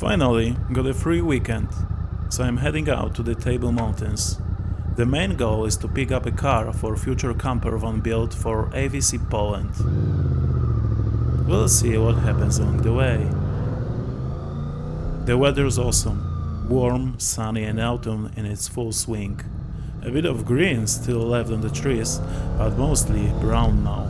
Finally, got a free weekend, so I'm heading out to the Table Mountains. The main goal is to pick up a car for future camper van build for AVC Poland. We'll see what happens along the way. The weather's awesome, warm, sunny and autumn in its full swing. A bit of green still left on the trees, but mostly brown now.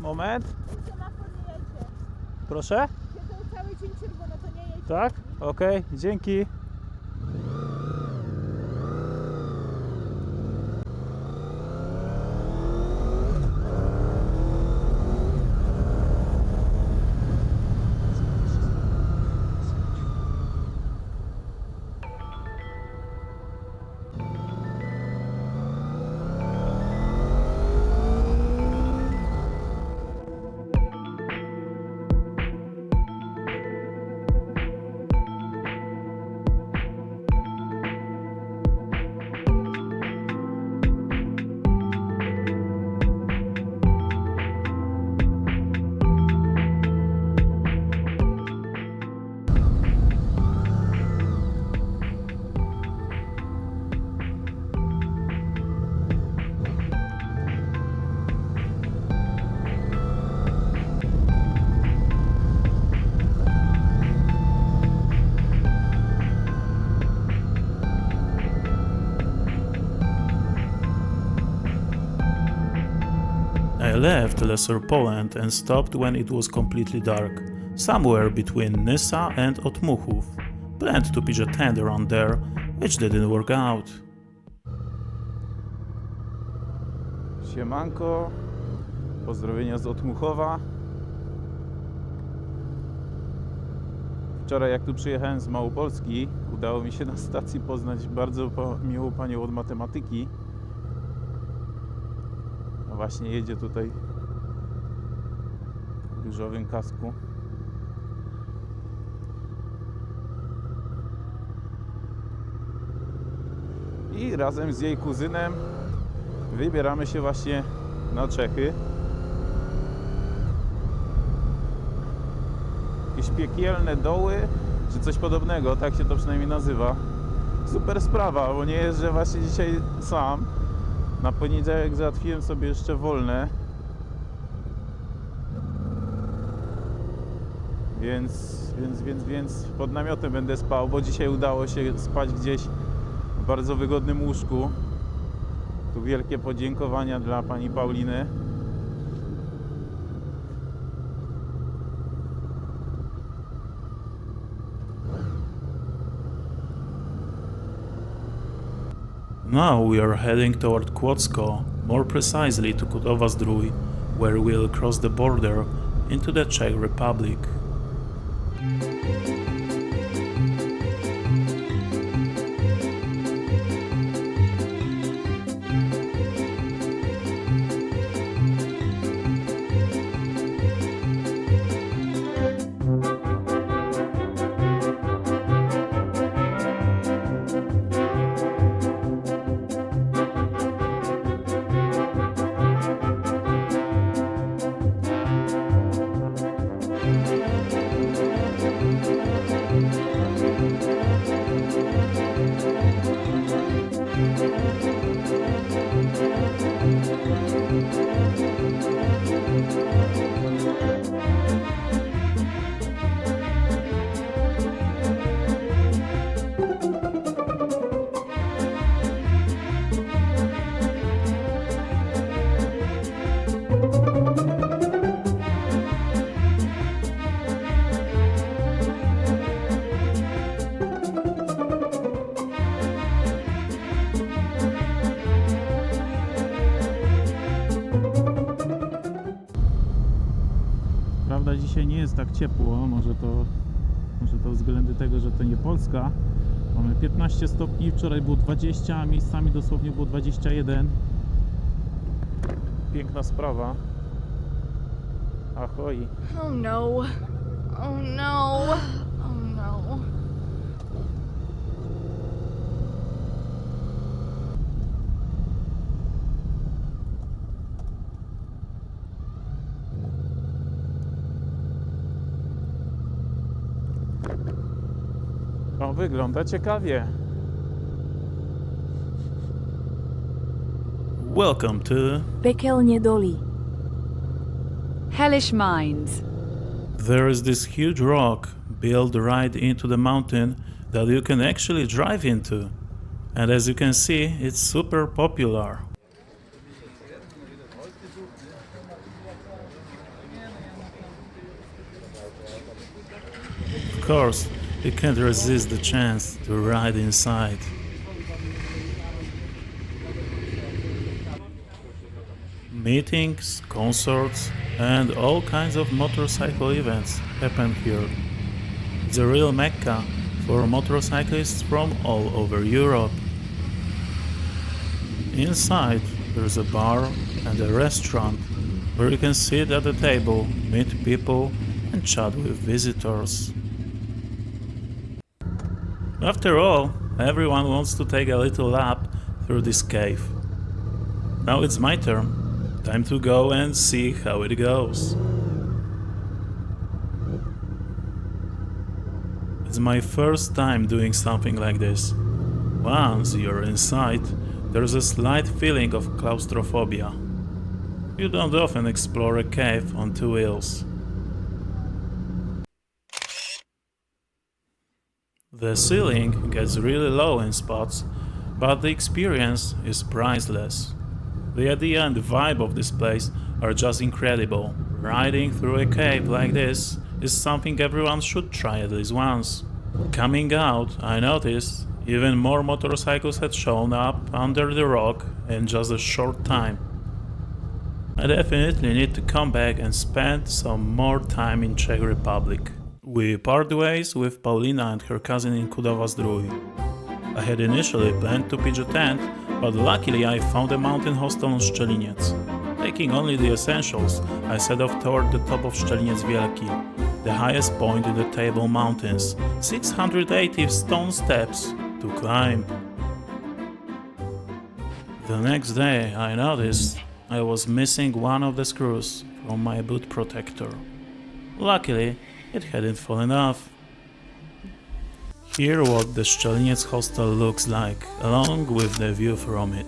Moment. Proszę? Cały dzień czerwono, to nie jedzie. Tak? Okej, dzięki. I left Lesser Poland and stopped when it was completely dark, somewhere between Nysa and Otmuchów. Planned to pitch a tent around there, which didn't work out. Siemanko, pozdrowienia z Otmuchowa. Wczoraj jak tu przyjechałem z Małopolski, udało mi się na stacji poznać bardzo miłą panią od matematyki. Właśnie jedzie tutaj w różowym kasku. I razem z jej kuzynem wybieramy się właśnie na Czechy. Jakieś Pekelné Doły, czy coś podobnego, tak się to przynajmniej nazywa. Super sprawa, bo nie jeżdżę właśnie dzisiaj sam. Na poniedziałek załatwiłem sobie jeszcze wolne, więc pod namiotem będę spał, bo dzisiaj udało się spać gdzieś w bardzo wygodnym łóżku. Tu wielkie podziękowania dla pani Pauliny. Now we are heading toward Kłodzko, more precisely to Kutowa-Zdrój, where we'll cross the border into the Czech Republic. Prawda, dzisiaj nie jest tak ciepło, może to względy tego, że to nie Polska. Mamy 15 stopni, wczoraj było 20, a miejscami dosłownie było 21. Piękna sprawa. Ahoj. Oh no. Oh no. Oh no. O, wygląda ciekawie. Welcome to Pekelné Doly. Hellish Mines. There is this huge rock built right into the mountain that you can actually drive into. And as you can see, it's super popular. Of course, you can't resist the chance to ride inside. Meetings, concerts, and all kinds of motorcycle events happen here. It's a real mecca for motorcyclists from all over Europe. Inside, there's a bar and a restaurant where you can sit at a table, meet people, and chat with visitors. After all, everyone wants to take a little lap through this cave. Now it's my turn. Time to go and see how it goes. It's my first time doing something like this. Once you're inside, there's a slight feeling of claustrophobia. You don't often explore a cave on two wheels. The ceiling gets really low in spots, but the experience is priceless. The idea and the vibe of this place are just incredible. Riding through a cave like this is something everyone should try at least once. Coming out, I noticed even more motorcycles had shown up under the rock in just a short time. I definitely need to come back and spend some more time in Czech Republic. We part ways with Paulina and her cousin in Kudowa-Zdrój. I had initially planned to pitch a tent, but luckily I found a mountain hostel on Szczeliniec. Taking only the essentials, I set off toward the top of Szczeliniec Wielki, the highest point in the Table Mountains, 680 stone steps to climb. The next day I noticed I was missing one of the screws from my boot protector. Luckily, it hadn't fallen off. Here what the Szczeliniec hostel looks like, along with the view from it.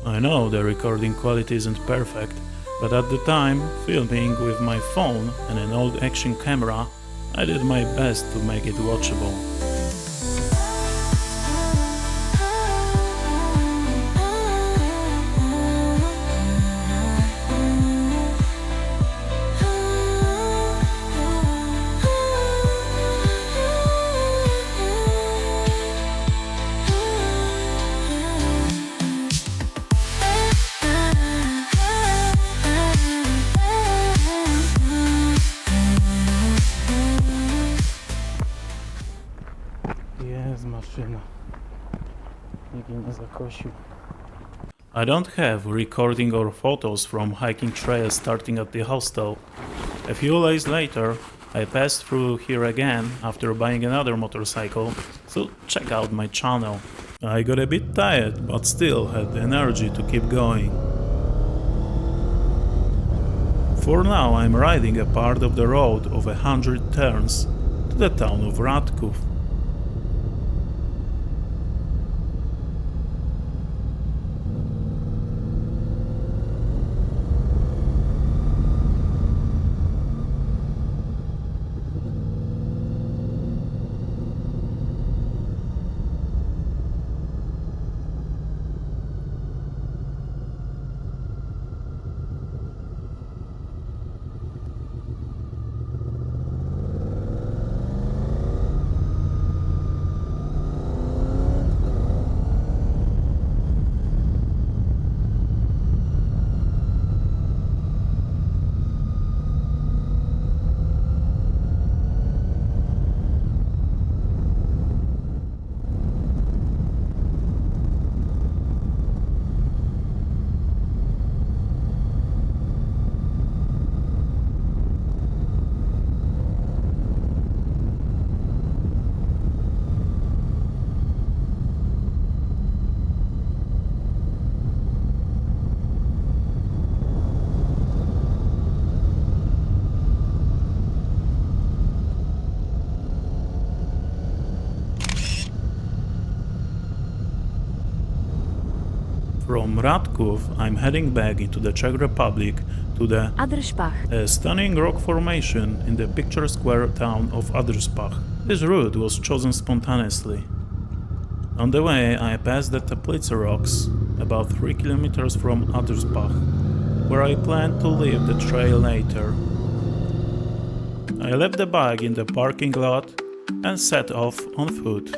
I know the recording quality isn't perfect, but at the time, filming with my phone and an old action camera, I did my best to make it watchable. I don't have recording or photos from hiking trails starting at the hostel. A few days later, I passed through here again after buying another motorcycle, so check out my channel. I got a bit tired, but still had the energy to keep going. For now, I'm riding a part of the road of 100 turns to the town of Radków. From Radków, I'm heading back into the Czech Republic to the Adršpach. a stunning rock formation in the picturesque town of Adršpach. This route was chosen spontaneously. On the way, I passed the Teplice rocks, about 3 kilometers from Adršpach, where I planned to leave the trail later. I left the bike in the parking lot and set off on foot.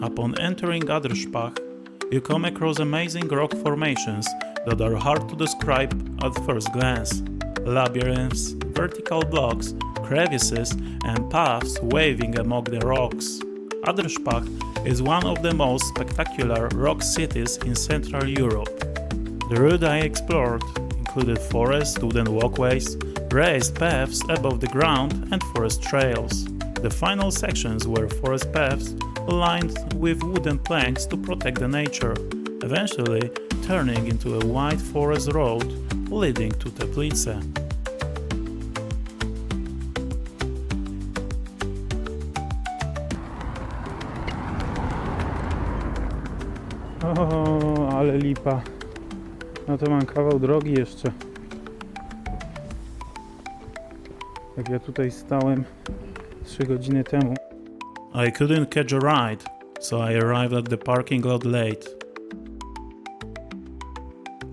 Upon entering Adršpach, you come across amazing rock formations that are hard to describe at first glance. Labyrinths, vertical blocks, crevices and paths waving among the rocks. Adršpach is one of the most spectacular rock cities in Central Europe. The route I explored included forest, wooden walkways, raised paths above the ground and forest trails. The final sections were forest paths lined with wooden planks to protect the nature, eventually turning into a wide forest road leading to Teplice. O, ale lipa. No to mam kawał drogi jeszcze. Jak ja tutaj stałem 3 godziny temu. I couldn't catch a ride, so I arrived at the parking lot late.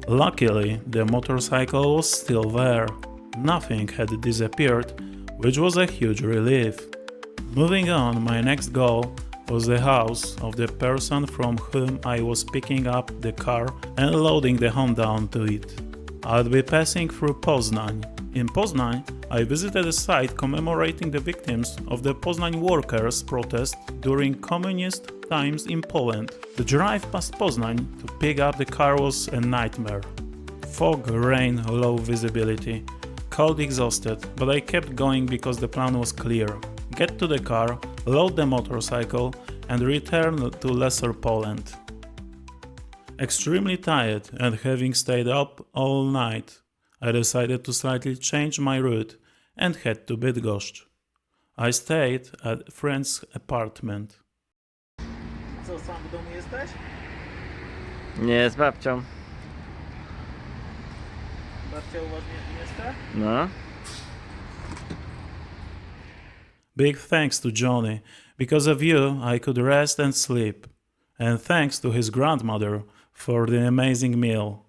Luckily, the motorcycle was still there. Nothing had disappeared, which was a huge relief. Moving on, my next goal was the house of the person from whom I was picking up the car and loading the Honda onto it. I'd be passing through Poznań. In Poznań, I visited a site commemorating the victims of the Poznań workers' protest during communist times in Poland. The drive past Poznań to pick up the car was a nightmare. Fog, rain, low visibility. Cold, exhausted, but I kept going because the plan was clear. Get to the car, load the motorcycle and return to Lesser Poland. Extremely tired and having stayed up all night, I decided to slightly change my route and head to Bydgoszcz. I stayed at a friend's apartment. Co, sam w domu jesteś? Nie, z babcią. Babcia uważnie mieszka? No. Big thanks to Johnny. Because of you, I could rest and sleep. And thanks to his grandmother for the amazing meal.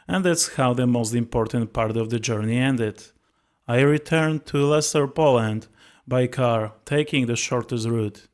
And that's how the most important part of the journey ended. I returned to Lesser Poland by car, taking the shortest route.